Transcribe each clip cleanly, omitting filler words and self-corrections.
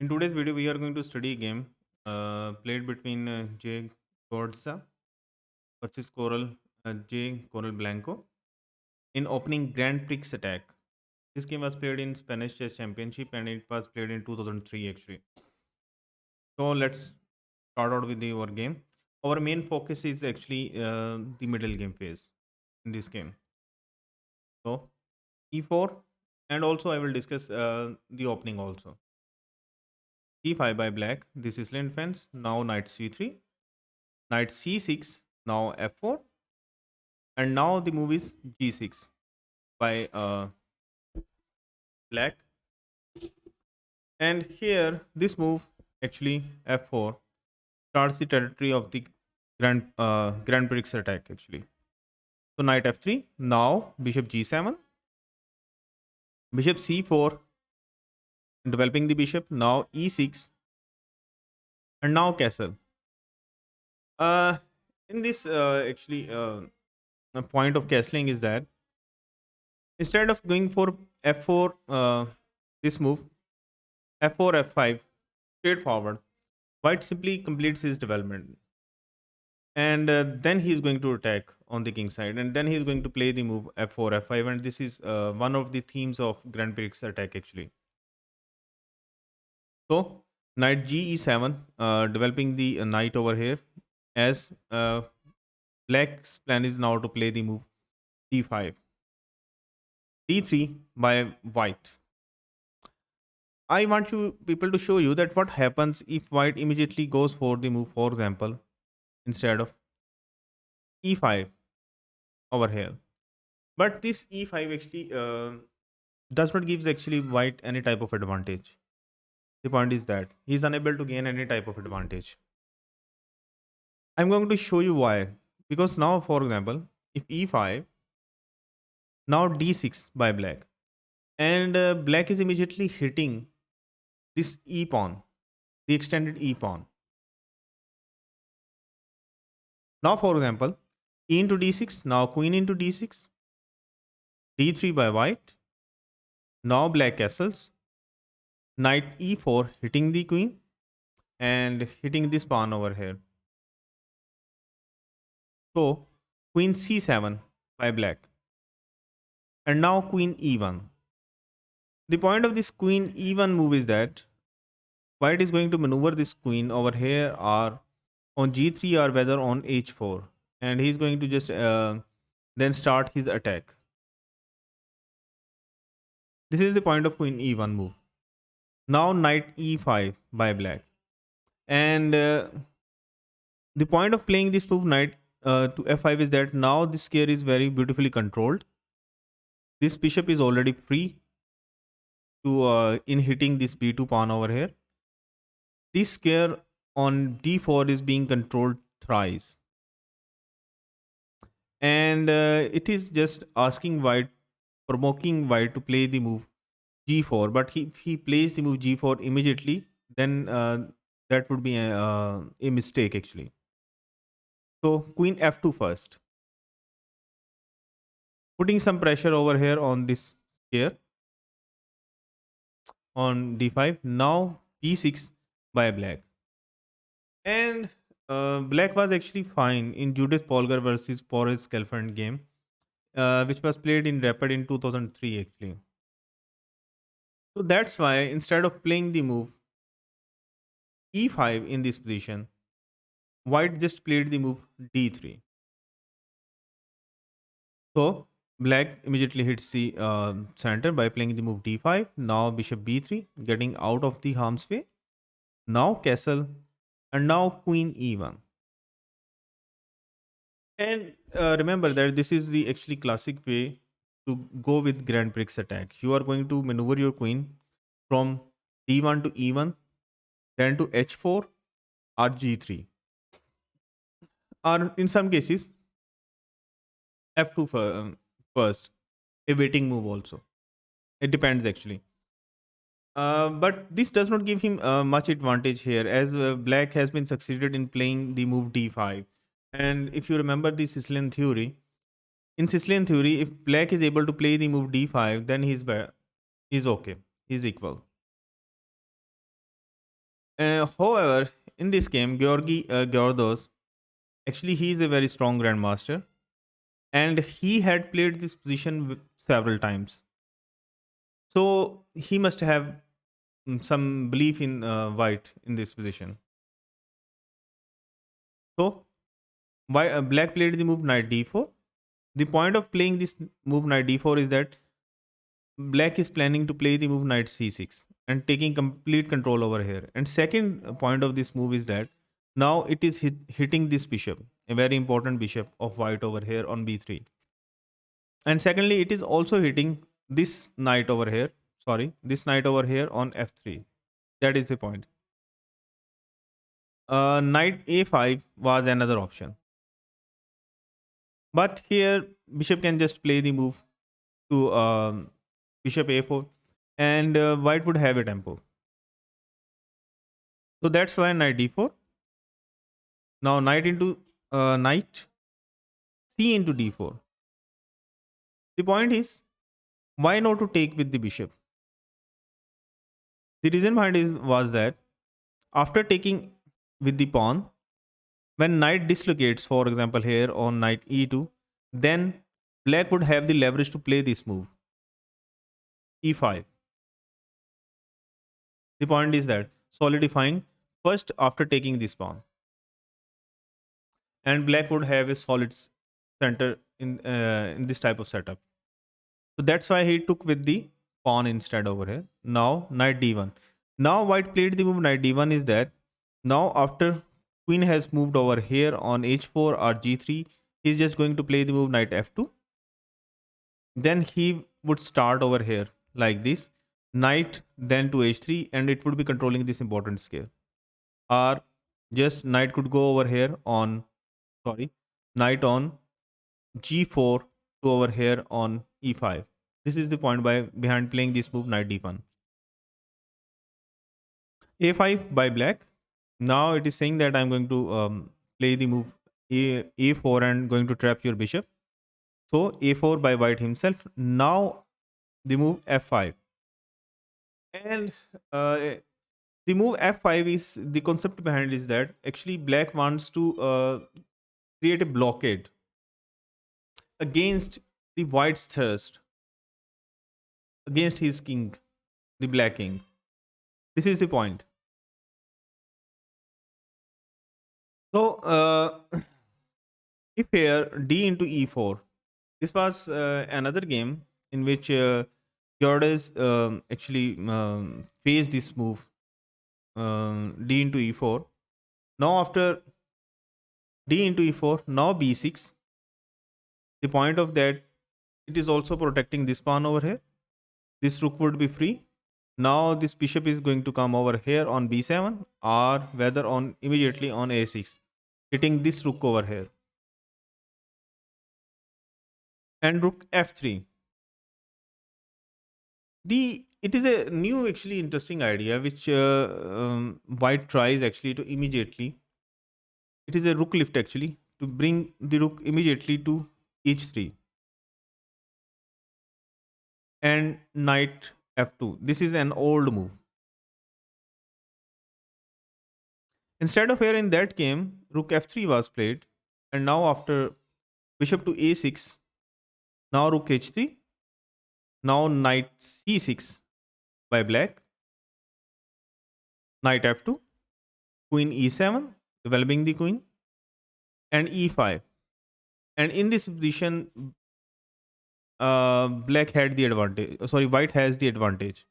In today's video, we are going to study a game played between J. Gordsa versus J. Coral Blanco in opening Grand Prix attack. This game was played in Spanish Chess Championship and it was played in 2003 actually. So let's start out with our game. Our main focus is actually the middle game phase in this game. So e4, and also I will discuss the opening also. e5 by black. This is lane defense. Now knight c3. Knight c6, now f4, and now the move is g6 by black. And here this move actually f4 starts the territory of the Grand Prix attack actually. So knight f3, now bishop g7, bishop c4, developing the bishop, now e6, and now castle. Uh, in this a point of castling is that instead of going for f4, this move f4 f5 straightforward, white simply completes his development, and then he is going to attack on the king side, and then he is going to play the move f4 f5, and this is one of the themes of Grand Prix attack actually. So knight g e7, developing the knight over here, as black's plan is now to play the move d5, d3 by white. I want you people to show you that what happens if white immediately goes for the move, for example, instead of e5 over here. But this e5 actually does not gives actually white any type of advantage. The point is that he is unable to gain any type of advantage. I'm going to show you why. Because now, for example, if e5, now d6 by black, and black is immediately hitting this e pawn, the extended e pawn. Now, for example, e into d6, now queen into d6, d3 by white. Now black castles, knight e4 hitting the queen and hitting this pawn over here. So queen c7 by black, and now queen e1. The point of this queen e1 move is that white is going to maneuver this queen over here or on g3 or whether on h4, and he's going to just then start his attack. This is the point of queen e1 move. Now knight e5 by black, and the point of playing this move knight to f5 is that now this square is very beautifully controlled. This bishop is already free to in hitting this b2 pawn over here. This square on d4 is being controlled thrice, and it is just asking white, provoking white to play the move g4. But if he plays the move g4 immediately, then that would be a mistake actually. So queen f2 first, putting some pressure over here on this square on d5. Now b6 by black, and black was actually fine in Judith Polgar versus Boris Gelfand game, which was played in Rapid in 2003 actually. So that's why instead of playing the move e5 in this position, white just played the move d3. So black immediately hits the center by playing the move d5. Now bishop b3, getting out of the harm's way. Now castle, and now queen e1. And remember that this is the actually classic way to go with Grand Prix attack. You are going to maneuver your queen from d1 to e1, then to h4 or g3, or in some cases f2 first, a waiting move also. It depends actually. But this does not give him much advantage here, as black has been succeeded in playing the move d5. And if you remember the Sicilian theory, in Sicilian theory, if black is able to play the move d5, then he's okay. He's equal. However, in this game, Georgi Geordos, actually, he is a very strong grandmaster, and he had played this position several times. So he must have some belief in white in this position. So why black played the move knight d4. The point of playing this move knight d4 is that black is planning to play the move knight c6 and taking complete control over here. And second point of this move is that now it is hitting this bishop, a very important bishop of white over here on b3. And secondly, it is also hitting this knight over here. Sorry, this knight over here on f3. That is the point. Knight a5 was another option. But here, bishop can just play the move to bishop a4, and white would have a tempo. So that's why knight d4. Now knight into knight c into d4. The point is, why not to take with the bishop? The reason behind is was that after taking with the pawn, when knight dislocates, for example here on knight e2, then black would have the leverage to play this move e5. The point is that solidifying first after taking this pawn, and black would have a solid center in this type of setup. So that's why he took with the pawn instead over here. Now knight d1. Now white played the move knight d1 is that now after queen has moved over here on h4 or g3, he's just going to play the move knight f2. Then he would start over here like this, knight then to h3, and it would be controlling this important square. Or just knight could go over here on, sorry, knight on g4 to over here on e5. This is the point behind playing this move knight d1. a5 by black. Now it is saying that I'm going to play the move a4 and going to trap your bishop. So a4 by white himself. Now the move f5. And the move f5 is, the concept behind is that actually black wants to create a blockade against the white's thrust, against his king, the black king. This is the point. So if here d into e4, this was another game in which Györdes actually faced this move d into e4. Now after d into e4, now b6. The point of that, it is also protecting this pawn over here. This rook would be free. Now this bishop is going to come over here on b7 or whether on immediately on a6, hitting this rook over here. And rook f3. It is a new actually interesting idea which white tries actually to immediately. It is a rook lift actually to bring the rook immediately to h3 and knight f2. This is an old move. Instead of here in that game, rook f3 was played, and now after bishop to a6, now rook h3, now knight c6 by black, knight f2, queen e7, developing the queen, and e5. And in this position, black had the advantage. Sorry, white has the advantage.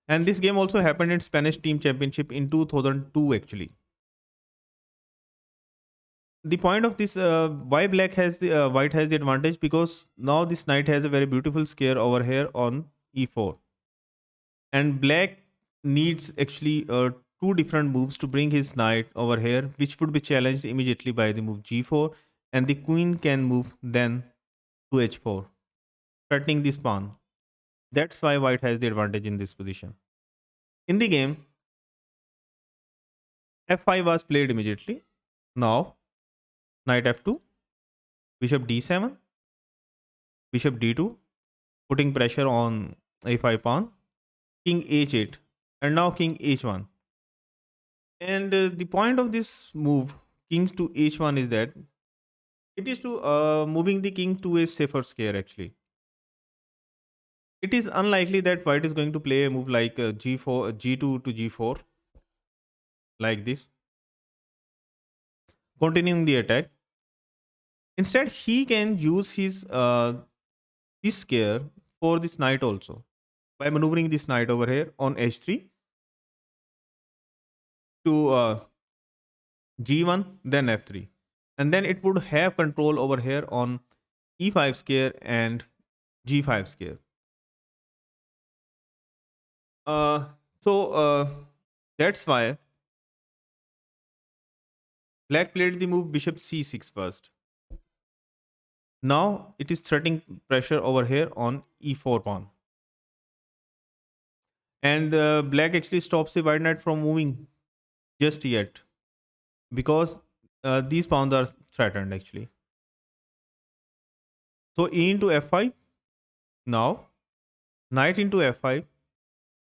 And this game also happened in Spanish Team Championship in 2002 actually. The point of this, why black has the white has the advantage, because now this knight has a very beautiful square over here on e4, and black needs actually two different moves to bring his knight over here, which would be challenged immediately by the move g4, and the queen can move then to h4, threatening this pawn. That's why white has the advantage in this position. In the game, f5 was played immediately. Now knight f2, bishop d7, bishop d2, putting pressure on a5 pawn, king h8. and now king h1. And the point of this move, kings to h1, is that it is to moving the king to a safer square actually. It is unlikely that white is going to play a move like g4, g2 to g4 like this, continuing the attack. Instead, he can use his this square for this knight also by maneuvering this knight over here on h3 to g1, then f3, and then it would have control over here on e5 square and g5 square. Uh, so that's why black played the move bishop c6 first. Now it is threatening pressure over here on e4 pawn. And black actually stops the white knight from moving just yet because these pawns are threatened actually. So e into f5. Now knight into f5.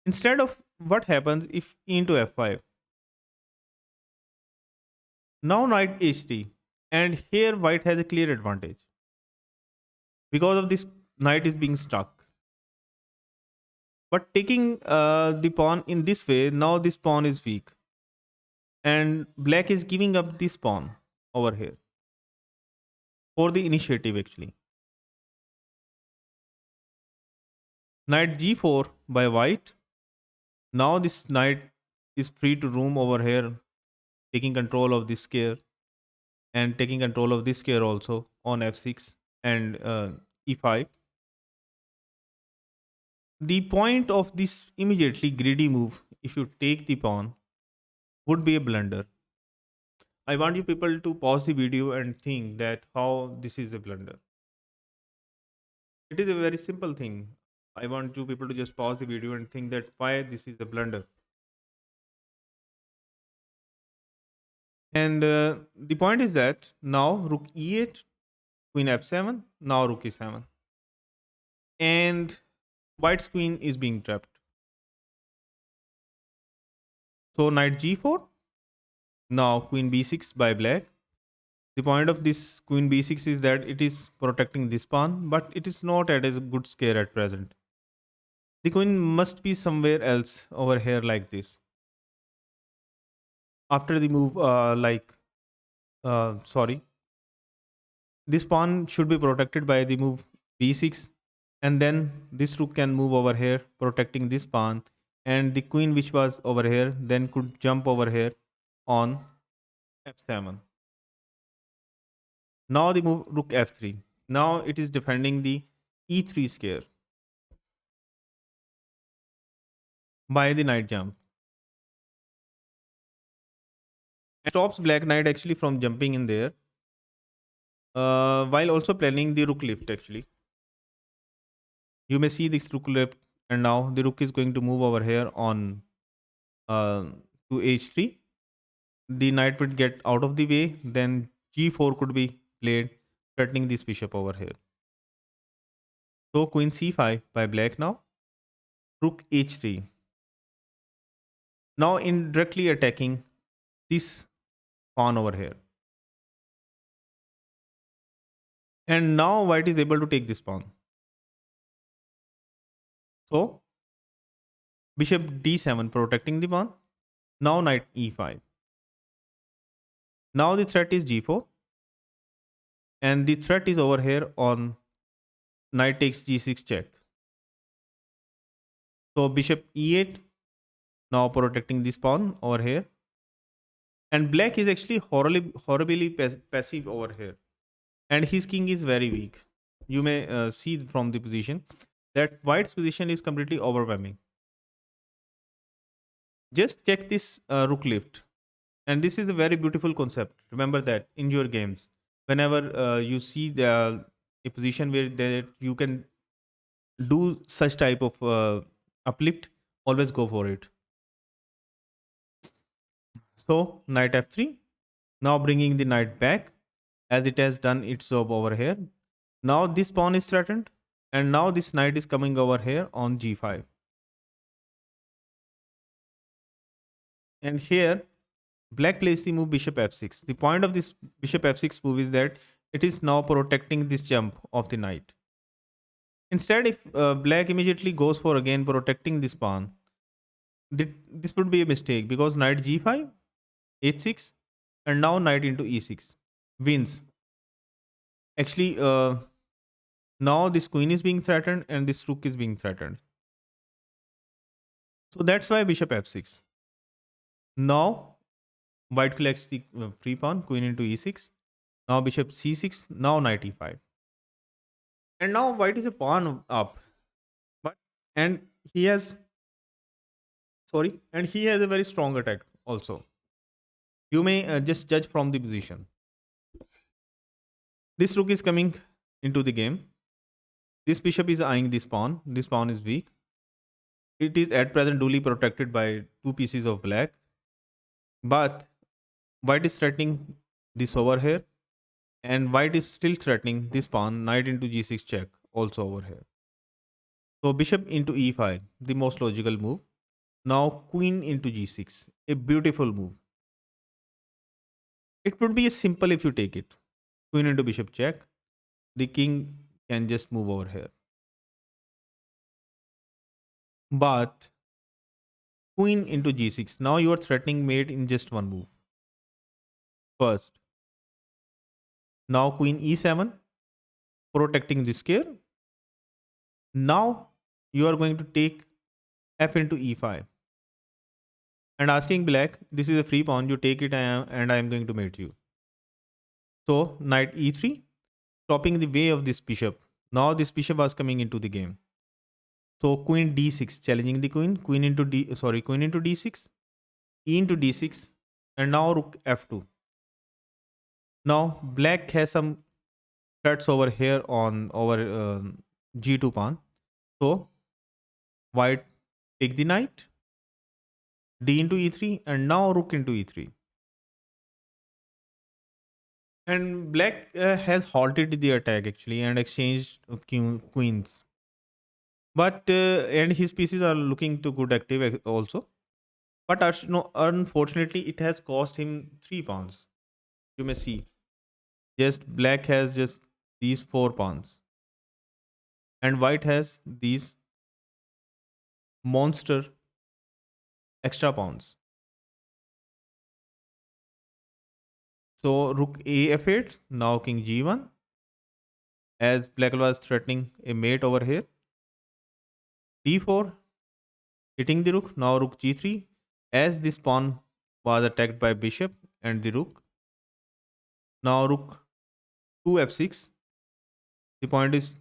Instead of what happens if e into f5. Now knight h3. And here white has a clear advantage. Because of this, knight is being stuck. But taking the pawn in this way, now this pawn is weak. And black is giving up this pawn over here for the initiative actually. Knight g4 by white. Now this knight is free to roam over here, taking control of this square and taking control of this square also on f6 and e5. The point of this immediately greedy move, if you take the pawn, would be a blunder. I want you people to pause the video and think that how this is a blunder. It is a very simple thing. I want you people to just pause the video and think that why this is a blunder. And the point is that now rook e8, queen f7, now rook e7. And white's queen is being trapped. So knight g4, now queen b6 by black. The point of this queen b6 is that it is protecting this pawn, but it is not at a good square at present. The queen must be somewhere else over here like this. After the move, sorry, this pawn should be protected by the move b6, and then this rook can move over here protecting this pawn, and the queen which was over here then could jump over here on f7. Now the move rook f3. Now it is defending the e3 square by the knight jump. It stops black knight actually from jumping in there, while also planning the rook lift actually. You may see this rook lift, and now the rook is going to move over here on to h3. The knight would get out of the way, then g4 could be played, threatening this bishop over here. So queen c5 by black now, rook h3. Now indirectly attacking this pawn over here. And now white is able to take this pawn. So bishop d7 protecting the pawn. Now knight e5. Now the threat is g4. And the threat is over here on knight takes g6 check. So bishop e8 now protecting this pawn over here. And black is actually horribly passive over here. And his king is very weak. You may see from the position that white's position is completely overwhelming. Just check this rook lift. And this is a very beautiful concept. Remember that in your games. Whenever you see a position where that you can do such type of uplift, always go for it. So knight f3. Now bringing the knight back as it has done its job over here. Now this pawn is threatened, and now this knight is coming over here on g5. And here black plays the move bishop f6. The point of this bishop f6 move is that it is now protecting this jump of the knight. Instead, if black immediately goes for again protecting this pawn, this would be a mistake because knight g5, h6, and now knight into e6 wins. Actually, now this queen is being threatened and this rook is being threatened. So that's why bishop f6. Now white collects the free pawn, queen into e6. Now bishop c6, now knight e5. And now white is a pawn up. But and he has and he has a very strong attack also. You may just judge from the position. This rook is coming into the game. This bishop is eyeing this pawn. This pawn is weak. It is at present duly protected by two pieces of black. But white is threatening this over here. And white is still threatening this pawn, knight into g6 check, also over here. So bishop into e5, the most logical move. Now queen into g6, a beautiful move. It would be simple if you take it. Queen into bishop check. The king can just move over here. But queen into g6. Now you are threatening mate in just one move. First. Now queen e7, protecting the square. Now you are going to take f into e5. And asking black, this is a free pawn, you take it and I am going to mate you. So knight e3, stopping the way of this bishop. Now this bishop was coming into the game. So queen d6, challenging the queen, queen into d6, e into d6, and now rook f2. Now black has some threats over here on over g2 pawn. So white take the knight, d into e3, and now rook into e3. And black has halted the attack actually and exchanged queens. But and his pieces are looking to good active also. But no, unfortunately, it has cost him 3 pawns. You may see. Just black has just these 4 pawns. And white has these monster extra pawns. So rook a f8, now king g1. As black was threatening a mate over here. d4, hitting the rook, now rook g3. As this pawn was attacked by bishop and the rook. Now rook 2 f6. The point is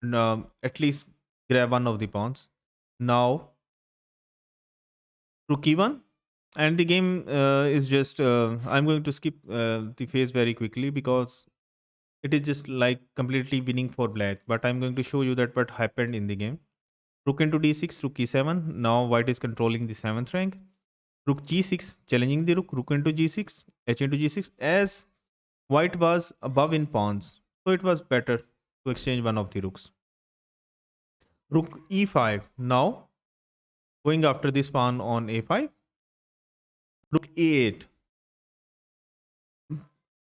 at least grab one of the pawns. Now rook e1. And the game is just, I'm going to skip the phase very quickly because it is just like completely winning for black. But I'm going to show you that what happened in the game. Rook into d6, rook e7. Now white is controlling the 7th rank. Rook g6, challenging the rook. Rook into g6, h into g6. As white was above in pawns, so it was better to exchange one of the rooks. Rook e5. Now going after this pawn on a5. Rook a8.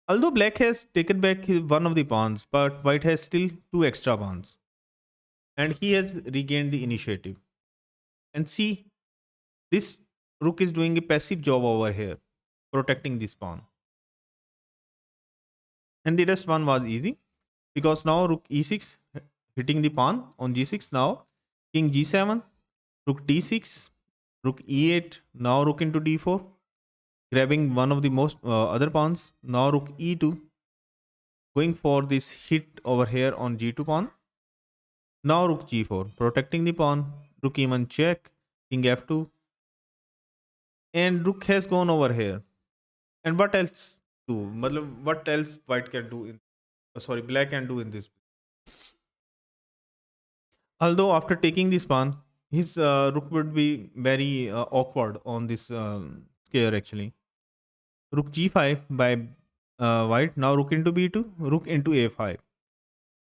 Although black has taken back one of the pawns, but white has still 2 extra pawns. And he has regained the initiative. And see, this rook is doing a passive job over here, protecting this pawn. And the rest one was easy because now rook e6 hitting the pawn on g6. Now king g7, rook d6, rook e8. Now rook into d4, grabbing one of the most other pawns. Now rook e2, going for this hit over here on g2 pawn. Now rook g4, protecting the pawn. Rook e1 check, king f2, and rook has gone over here. And what else do? What else white can do in? Black can do in this. Although after taking this pawn, his rook would be very awkward on this square actually. Rook g5 by white. Now rook into b2, rook into a5.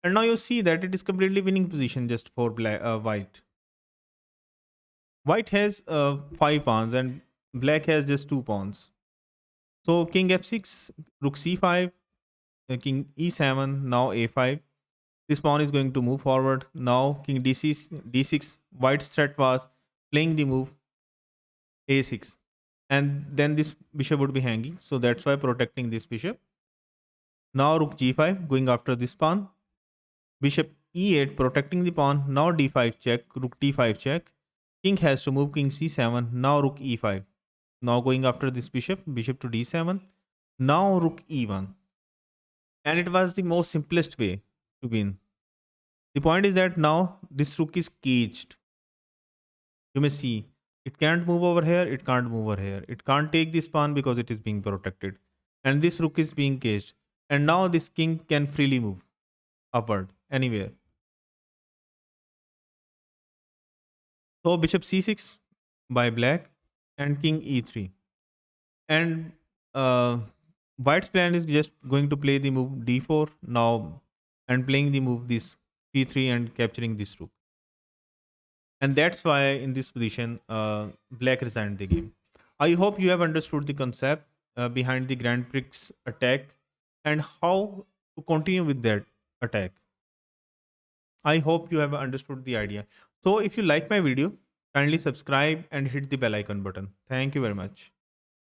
And now you see that it is completely winning position just for white. White has 5 pawns and Black has just 2 pawns. So king f6, rook c5, king e7, now a5. This pawn is going to move forward. Now king d6. White's threat was playing the move a6, and then this bishop would be hanging. So that's why protecting this bishop. Now rook g5, going after this pawn. Bishop e8, protecting the pawn. Now d5 check, rook d5 check. King has to move, king c7. Now rook e5. Now going after this bishop, bishop to d7. Now rook e1. And it was the most simplest way to win. The point is that now this rook is caged. You may see it can't move over here, it can't move over here. It can't take this pawn because it is being protected. And this rook is being caged. And now this king can freely move upward anywhere. So bishop c6 by black and king e3. And white's plan is just going to play the move d4 now and playing the move this c3 and capturing this rook. And that's why in this position, black resigned the game. I hope you have understood the concept behind the Grand Prix attack and how to continue with that attack. I hope you have understood the idea. So if you like my video, kindly subscribe and hit the bell icon button. Thank you very much.